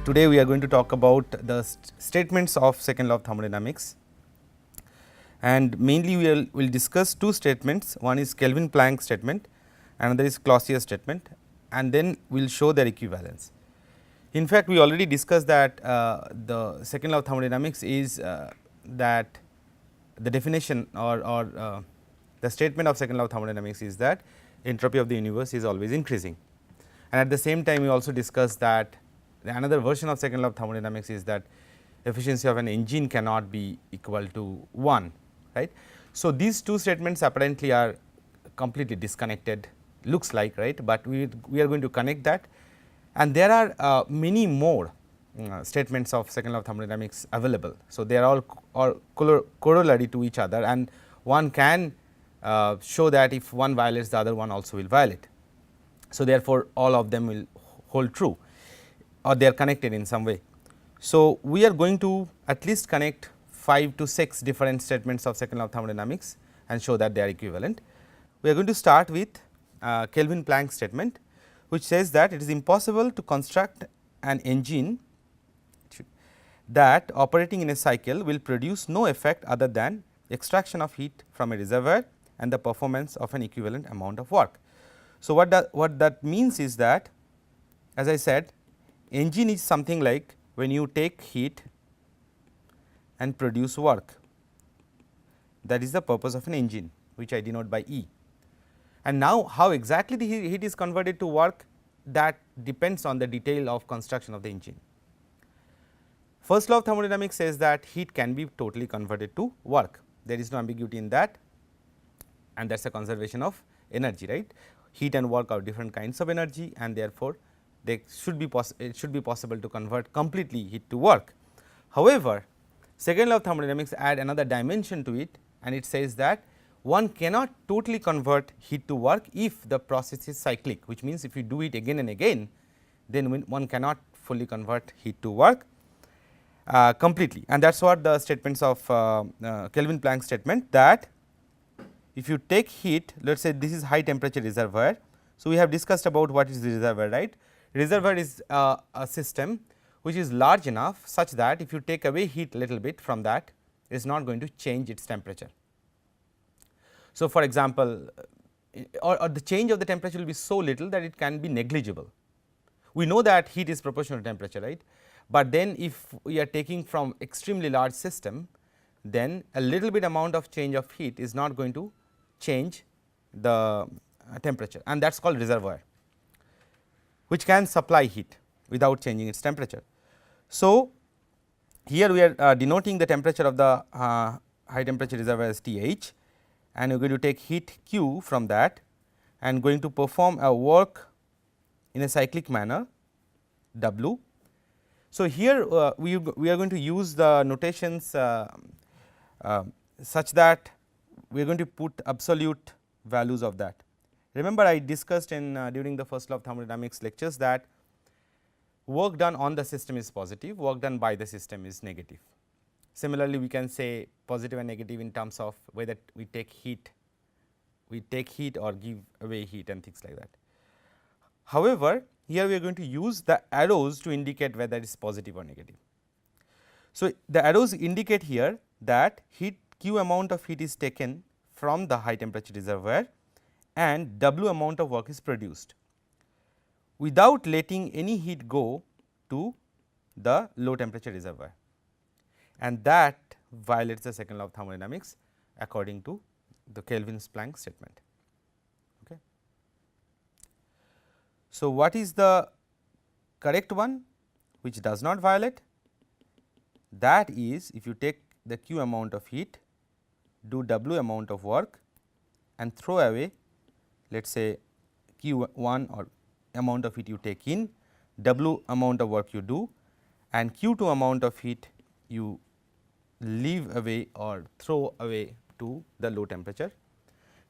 Today we are going to talk about the statements of second law of thermodynamics, and mainly we will discuss two statements. One is Kelvin-Planck statement, another is Clausius statement, and then we will show their equivalence. In fact, we already discussed that the second law of thermodynamics is that the definition or the statement of second law of thermodynamics is that entropy of the universe is always increasing. And at the same time we also discussed that another version of second law of thermodynamics is that efficiency of an engine cannot be equal to 1, right. So, these two statements apparently are completely disconnected, looks like, right, but we are going to connect that, and there are many more statements of second law of thermodynamics available. So, they are all corollary to each other, and one can show that if one violates, the other one also will violate. So, therefore, all of them will hold true, or they are connected in some way. So, we are going to at least connect 5 to 6 different statements of second law of thermodynamics and show that they are equivalent. We are going to start with Kelvin-Planck statement, which says that it is impossible to construct an engine that operating in a cycle will produce no effect other than extraction of heat from a reservoir and the performance of an equivalent amount of work. So, what that means is that, as I said, engine is something like when you take heat and produce work, that is the purpose of an engine, which I denote by E. And now, how exactly the heat is converted to work, that depends on the detail of construction of the engine. First law of thermodynamics says that heat can be totally converted to work, there is no ambiguity in that, and that is a conservation of energy, right. Heat and work are different kinds of energy, and therefore, it should be possible to convert completely heat to work. However, second law of thermodynamics add another dimension to it, and it says that one cannot totally convert heat to work if the process is cyclic, which means if you do it again and again, then one cannot fully convert heat to work completely, and that is what the statements of Kelvin-Planck statement, that if you take heat, let us say this is high temperature reservoir. So, we have discussed about what is the reservoir, right. Reservoir is a system which is large enough such that if you take away heat little bit from that, it is not going to change its temperature. So, for example, or the change of the temperature will be so little that it can be negligible. We know that heat is proportional to temperature, right, but then if we are taking from extremely large system, then a little bit amount of change of heat is not going to change the temperature, and that is called reservoir, which can supply heat without changing its temperature. So, here we are denoting the temperature of the high temperature reservoir as TH, and we are going to take heat Q from that and going to perform a work in a cyclic manner W. So, here we are going to use the notations such that we are going to put absolute values of that. Remember, I discussed in during the first law of thermodynamics lectures that work done on the system is positive, work done by the system is negative. Similarly, we can say positive and negative in terms of whether we take heat or give away heat and things like that. However, here we are going to use the arrows to indicate whether it is positive or negative. So, the arrows indicate here that heat Q amount of heat is taken from the high temperature reservoir and W amount of work is produced without letting any heat go to the low temperature reservoir, and that violates the second law of thermodynamics according to the Kelvin-Planck statement. Okay. So, what is the correct one which does not violate? That is, if you take the Q amount of heat, do W amount of work and throw away, let us say Q 1 or amount of heat you take in, W amount of work you do, and Q 2 amount of heat you leave away or throw away to the low temperature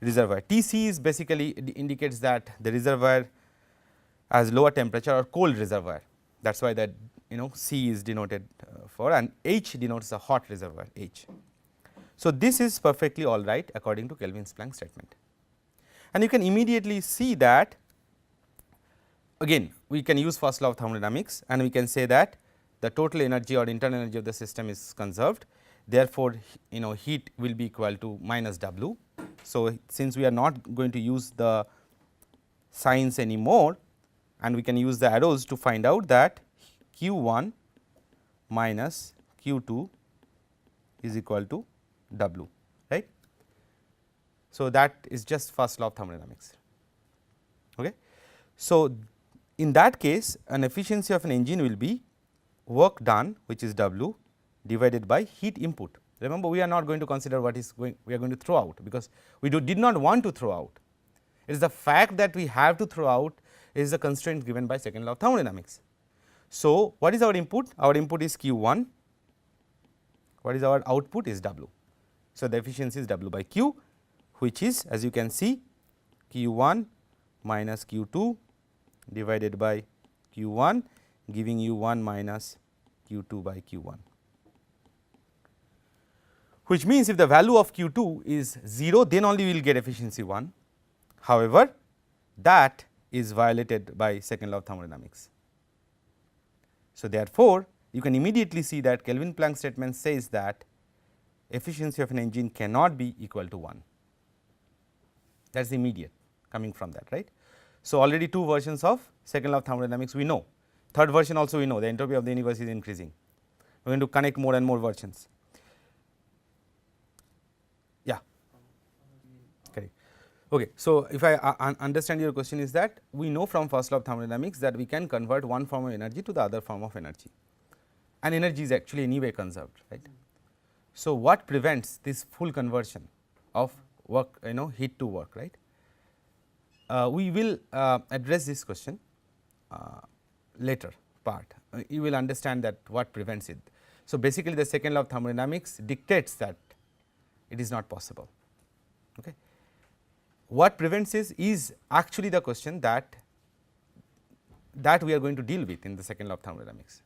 reservoir. Tc is basically indicates that the reservoir has lower temperature or cold reservoir, that is why that C is denoted for, and H denotes a hot reservoir H. So, this is perfectly all right according to Kelvin-Planck statement, and you can immediately see that again we can use first law of thermodynamics and we can say that the total energy or internal energy of the system is conserved. Therefore, heat will be equal to minus W. So, since we are not going to use the signs anymore and we can use the arrows to find out that Q1 minus Q2 is equal to W, right. So, that is just first law of thermodynamics. Okay. So, in that case an efficiency of an engine will be work done, which is W, divided by heat input. Remember, we are not going to consider what is going, we are going to throw out, because we did not want to throw out. It is the fact that we have to throw out is the constraint given by second law of thermodynamics. So, what is our input? Our input is Q1, what is our output is W. So, the efficiency is W by Q, which is, as you can see, Q1 minus Q2 divided by Q1, giving you 1 minus Q2 by Q1, which means if the value of Q2 is 0, then only we will get efficiency 1. However, that is violated by second law of thermodynamics. So, therefore, you can immediately see that Kelvin-Planck statement says that efficiency of an engine cannot be equal to 1. That is immediate coming from that, right. So, already 2 versions of second law of thermodynamics we know, third version also we know, the entropy of the universe is increasing. We are going to connect more and more versions. Yeah, correct. Okay. So, if I understand your question is that we know from first law of thermodynamics that we can convert one form of energy to the other form of energy, and energy is actually anyway conserved, right. So, what prevents this full conversion of work, heat to work, right. We will address this question later part, you will understand that what prevents it. So, basically the second law of thermodynamics dictates that it is not possible. Okay. What prevents is actually the question that we are going to deal with in the second law of thermodynamics,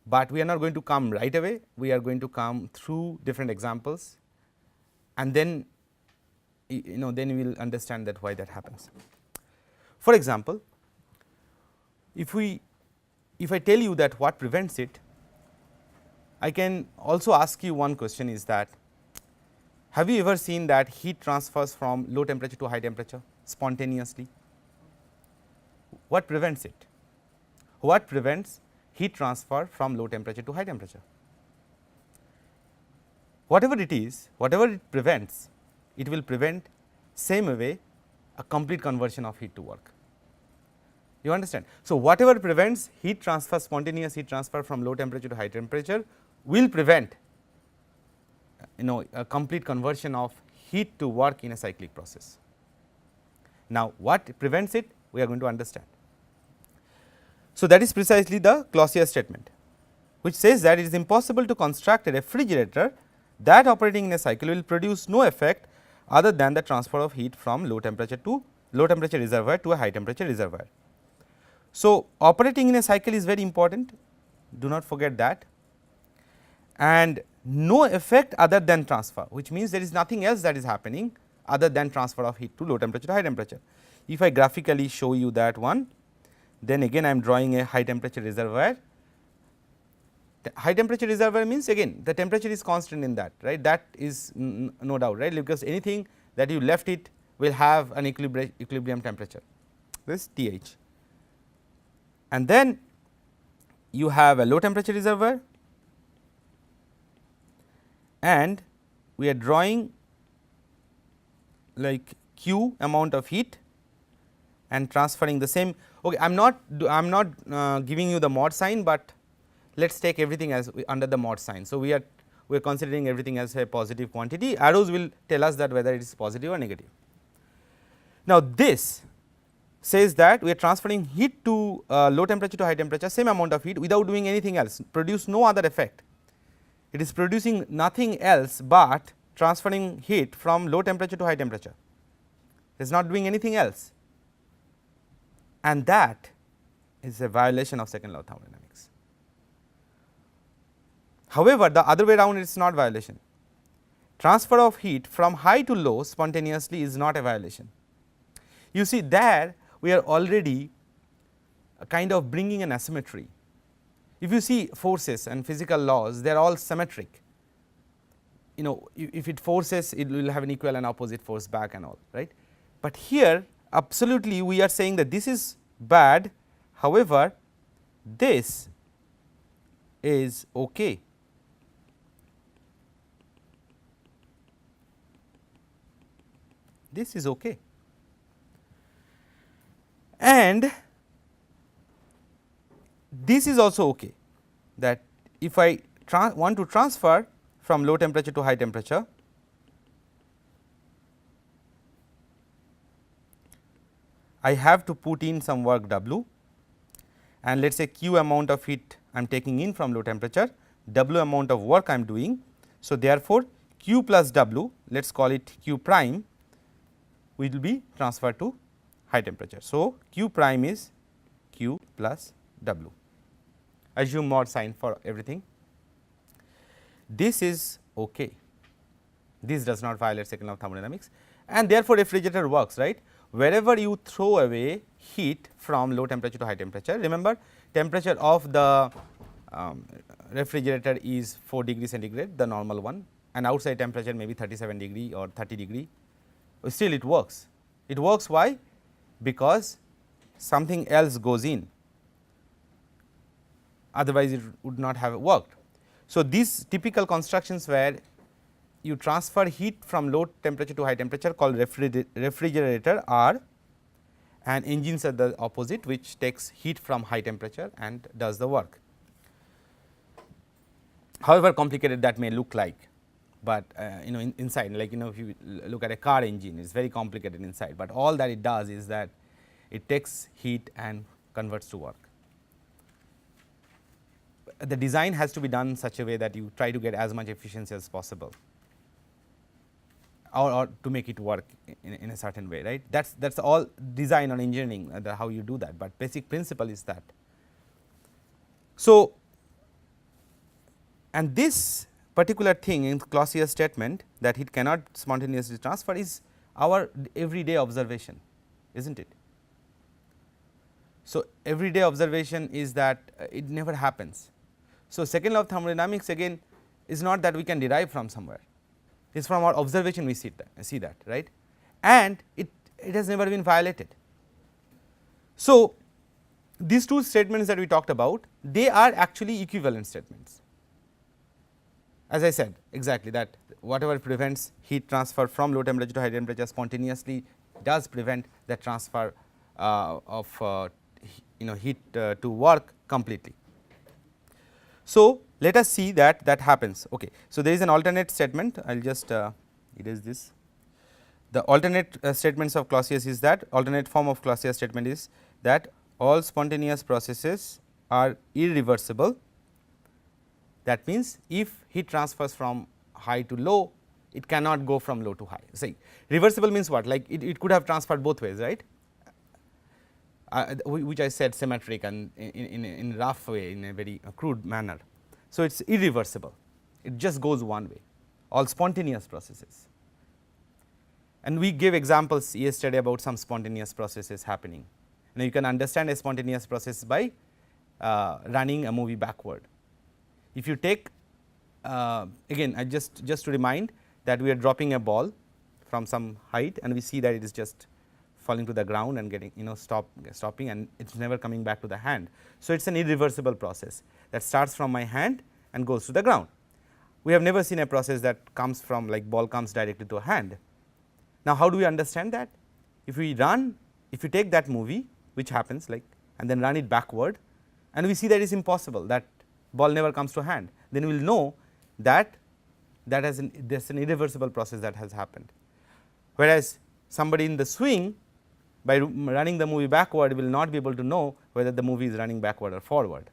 but we are not going to come right away, we are going to come through different examples, and then then we will understand that why that happens. For example, if I tell you that what prevents it, I can also ask you one question is that, have you ever seen that heat transfers from low temperature to high temperature spontaneously? What prevents it? What prevents heat transfer from low temperature to high temperature? Whatever it is, whatever it prevents, it will prevent same way a complete conversion of heat to work. You understand? So, whatever prevents heat transfer, spontaneous heat transfer from low temperature to high temperature will prevent a complete conversion of heat to work in a cyclic process. Now, what prevents it we are going to understand. So, that is precisely the Clausius statement, which says that it is impossible to construct a refrigerator that operating in a cycle will produce no effect other than the transfer of heat from low temperature reservoir to a high temperature reservoir. So, operating in a cycle is very important, do not forget that, and no effect other than transfer, which means there is nothing else that is happening other than transfer of heat to low temperature to high temperature. If I graphically show you that one, then again I am drawing a high temperature reservoir. The high temperature reservoir means again the temperature is constant in that, right, that is no doubt, right, because anything that you left it will have an equilibrium temperature, this TH. And then you have a low temperature reservoir, and we are drawing like Q amount of heat and transferring the same. Okay, I am not giving you the mod sign, but let us take everything as under the mod sign. So, we are considering everything as a positive quantity, arrows will tell us that whether it is positive or negative. Now, this says that we are transferring heat to low temperature to high temperature, same amount of heat without doing anything else, produce no other effect. It is producing nothing else but transferring heat from low temperature to high temperature, it is not doing anything else, and that is a violation of second law of thermodynamics. However, the other way around it is not violation. Transfer of heat from high to low spontaneously is not a violation. You see, there we are already kind of bringing an asymmetry. If you see forces and physical laws, they are all symmetric. If it forces, it will have an equal and opposite force back and all, right. But here absolutely we are saying that this is bad, however, this is okay. This is okay. And this is also okay, that if I want to transfer from low temperature to high temperature, I have to put in some work W, and let us say Q amount of heat I am taking in from low temperature, W amount of work I am doing. So, therefore, Q plus W, let us call it Q prime, will be transferred to high temperature. So, Q prime is Q plus W. Assume mod sign for everything. This is okay. This does not violate second law of thermodynamics, and therefore, refrigerator works, right. Wherever you throw away heat from low temperature to high temperature, remember temperature of the refrigerator is 4 degrees centigrade, the normal one, and outside temperature may be 37 degree or 30 degree, still it works. It works why? Because something else goes in, otherwise it would not have worked. So, these typical constructions where you transfer heat from low temperature to high temperature called refrigerator are, and engines are the opposite, which takes heat from high temperature and does the work. However complicated that may look like, but inside, like if you look at a car engine, it is very complicated inside, but all that it does is that it takes heat and converts to work. The design has to be done in such a way that you try to get as much efficiency as possible, or to make it work in a certain way, right. That is all design or engineering, how you do that, but basic principle is that. So, and this particular thing in Clausius statement, that heat cannot spontaneously transfer, is our everyday observation, is not it. So, everyday observation is that it never happens. So, second law of thermodynamics again is not that we can derive from somewhere, it is from our observation we see that, right, and it has never been violated. So, these two statements that we talked about, they are actually equivalent statements. As I said exactly, that whatever prevents heat transfer from low temperature to high temperature spontaneously does prevent the transfer of heat to work completely. So, let us see that happens. Okay. So, there is an alternate statement, I will just erase this. The alternate statements of Clausius is that, alternate form of Clausius statement is that all spontaneous processes are irreversible. That means, if heat transfers from high to low, it cannot go from low to high. Say reversible means what? Like it could have transferred both ways, right, which I said symmetric and in rough way, in a very crude manner. So, it is irreversible, it just goes one way, all spontaneous processes. And we gave examples yesterday about some spontaneous processes happening. Now, you can understand a spontaneous process by running a movie backward. If you take again, I just to remind that we are dropping a ball from some height, and we see that it is just falling to the ground and getting stopping, and it is never coming back to the hand. So, it is an irreversible process that starts from my hand and goes to the ground. We have never seen a process that comes from, like, ball comes directly to a hand. Now, how do we understand that? If we take that movie, which happens, like, and then run it backward, and we see that it is impossible, that ball never comes to hand, then we will know that there is an irreversible process that has happened. Whereas, somebody in the swing, by running the movie backward, will not be able to know whether the movie is running backward or forward,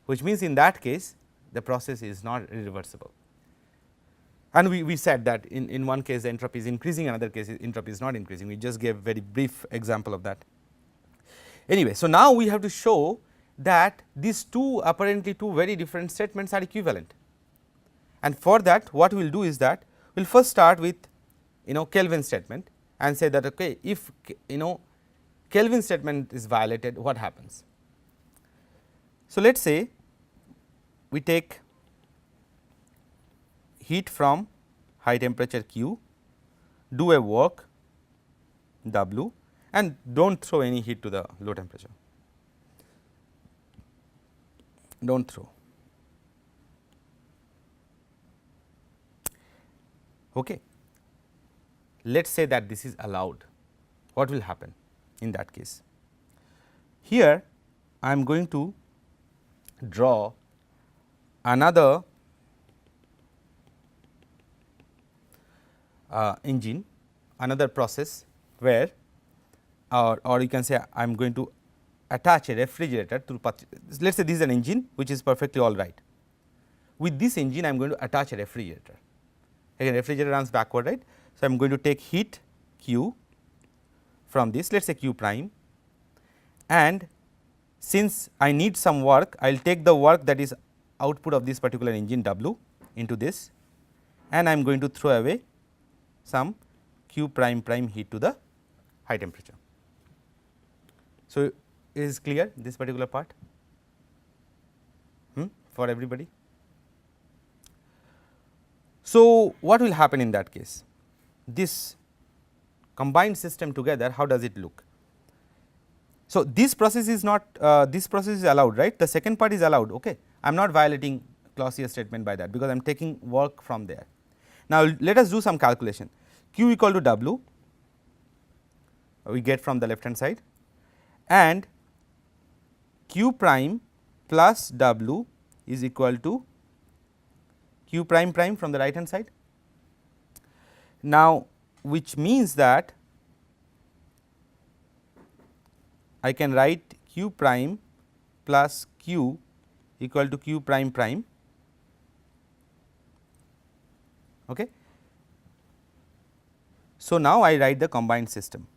which means in that case the process is not irreversible. And we said that in one case the entropy is increasing, another case entropy is not increasing. We just gave very brief example of that. Anyway, so now we have to show that these apparently two very different statements are equivalent, and for that what we will do is that we will first start with Kelvin statement and say that, okay, if Kelvin statement is violated, what happens? So, let us say we take heat from high temperature Q, do a work W, and do not throw any heat to the low temperature, do not throw. Okay. Let us say that this is allowed. What will happen in that case? Here I am going to draw another engine, another process where or you can say I am going to attach a refrigerator to let us say this is an engine which is perfectly all right. With this engine I am going to attach a refrigerator. Again refrigerator runs backward, right. So, I am going to take heat Q from this, let us say Q prime, and since I need some work, I will take the work that is output of this particular engine W into this, and I am going to throw away some Q prime prime heat to the high temperature. So, is clear this particular part for everybody? So, what will happen in that case? This combined system together, how does it look? So, this process is not this process is allowed, right. The second part is allowed. Okay. I am not violating Clausius statement by that, because I am taking work from there. Now, let us do some calculation. Q equal to W we get from the left hand side, and Q prime plus W is equal to Q prime prime from the right hand side. Now, which means that I can write Q prime plus Q equal to Q prime prime. Okay. So, now I write the combined system.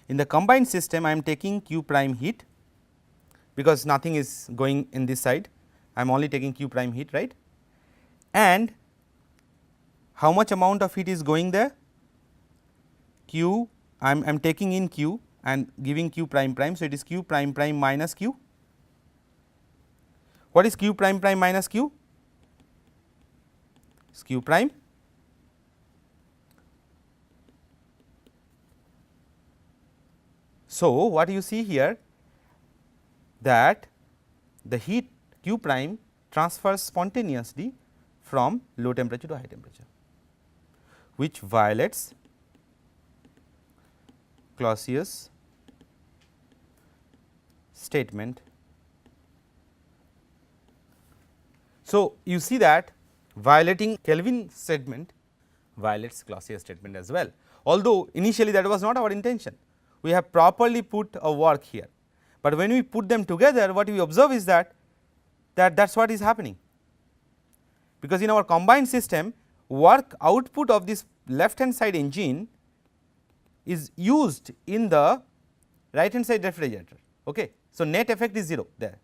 In the combined system I am taking Q prime heat, because nothing is going in this side, I am only taking Q prime heat, right, and how much amount of heat is going there? Q I am taking in Q and giving Q prime prime. So, it is Q prime prime minus Q. What is Q prime prime minus Q? It is Q prime. So, what you see here, that the heat Q prime transfers spontaneously from low temperature to high temperature, which violates Clausius statement. So, you see that violating Kelvin statement violates Clausius statement as well, although initially that was not our intention. We have properly put a work here, but when we put them together, what we observe is that is what is happening, because in our combined system work output of this left hand side engine is used in the right hand side refrigerator. Okay. So, net effect is 0 there.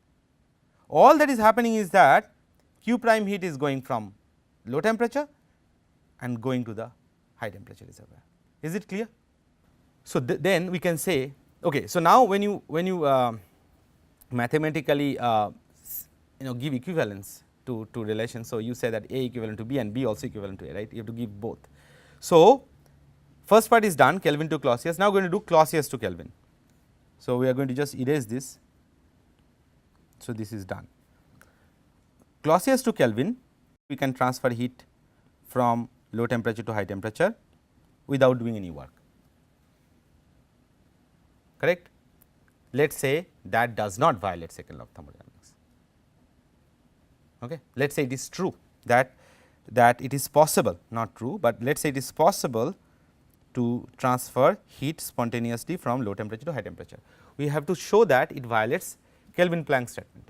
All that is happening is that Q prime heat is going from low temperature and going to the high temperature reservoir. Is it clear? So, then we can say, okay. So, now when you mathematically give equivalence to relations. So, you say that A equivalent to B and B also equivalent to A, right, you have to give both. So, first part is done, Kelvin to Clausius. Now, we are going to do Clausius to Kelvin. So, we are going to just erase this. So, this is done. Clausius to Kelvin, we can transfer heat from low temperature to high temperature without doing any work, correct. Let us say that does not violate second law of thermodynamics. Okay. Let us say it is true that it is possible, not true, but let us say it is possible to transfer heat spontaneously from low temperature to high temperature. We have to show that it violates Kelvin-Planck statement.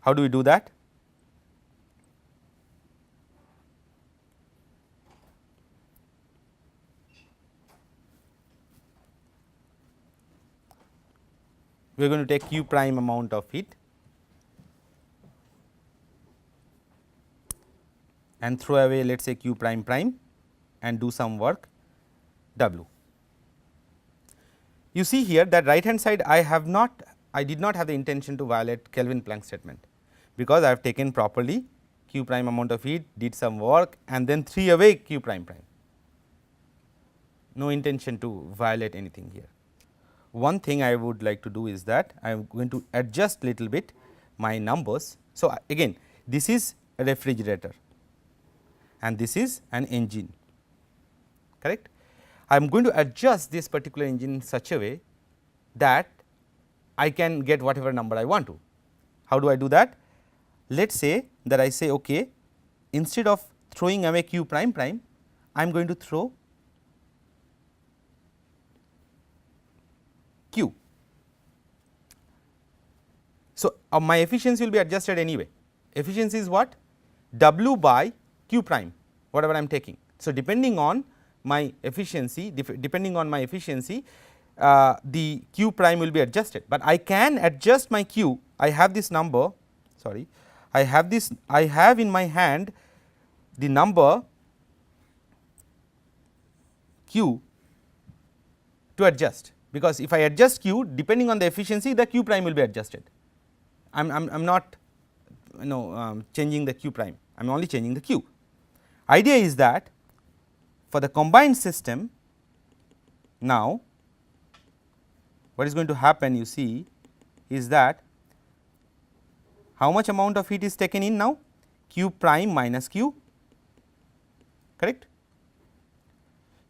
How do we do that? We are going to take Q prime amount of heat and throw away let us say q prime prime and do some work W. You see here that right hand side I did not have the intention to violate Kelvin-Planck statement, because I have taken properly q prime amount of heat, did some work and then threw away q prime prime. No intention to violate anything here. One thing I would like to do is that I am going to adjust little bit my numbers. So, again this is a refrigerator and this is an engine, correct. I am going to adjust this particular engine in such a way that I can get whatever number I want to. How do I do that? Let us say that I say okay, instead of throwing away q prime prime, I am going to throw q. So, my efficiency will be adjusted anyway. Efficiency is what? W by q prime, whatever I am taking. So, depending on my efficiency, the q prime will be adjusted, but I can adjust my q. I have this number, sorry, I have in my hand the number q to adjust, because if I adjust q depending on the efficiency, the q prime will be adjusted. I am not changing the q prime, I am only changing the q. Idea is that for the combined system, now what is going to happen you see is that how much amount of heat is taken in now? Q prime minus q, correct.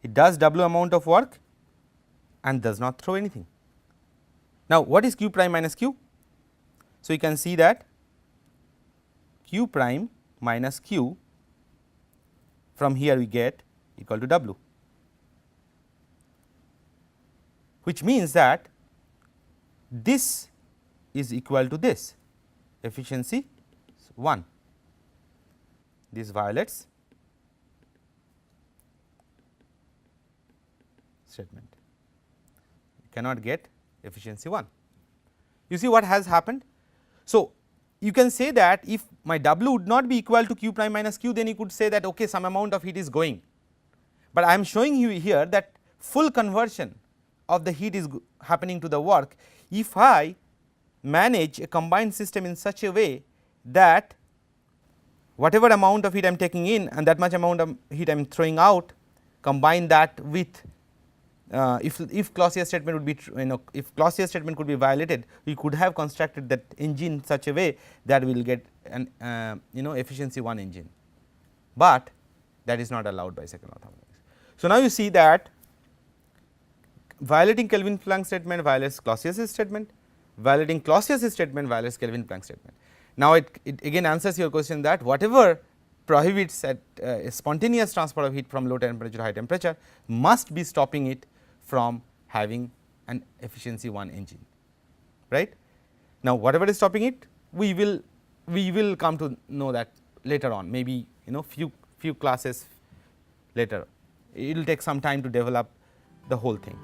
It does W amount of work and does not throw anything. Now, what is q prime minus q? So, you can see that q prime minus q, from here we get equal to W, which means that this is equal to this, efficiency 1. This violates statement, you cannot get efficiency 1. You see what has happened? So, you can say that if my W would not be equal to q prime minus q, then you could say that okay, some amount of heat is going, but I am showing you here that full conversion of the heat is happening to the work if I manage a combined system in such a way that whatever amount of heat I am taking in and that much amount of heat I am throwing out, combine that with if Clausius statement would be if Clausius statement could be violated, we could have constructed that engine in such a way that we will get an efficiency 1 engine, but that is not allowed by second law of thermodynamics. So, now you see that violating Kelvin-Planck statement violates Clausius statement, violating Clausius statement violates Kelvin-Planck statement. Now, it again answers your question that whatever prohibits at a spontaneous transfer of heat from low temperature to high temperature must be stopping it from having an efficiency 1 engine, right. Now, whatever is stopping it, we will come to know that later on, maybe few classes later. It will take some time to develop the whole thing.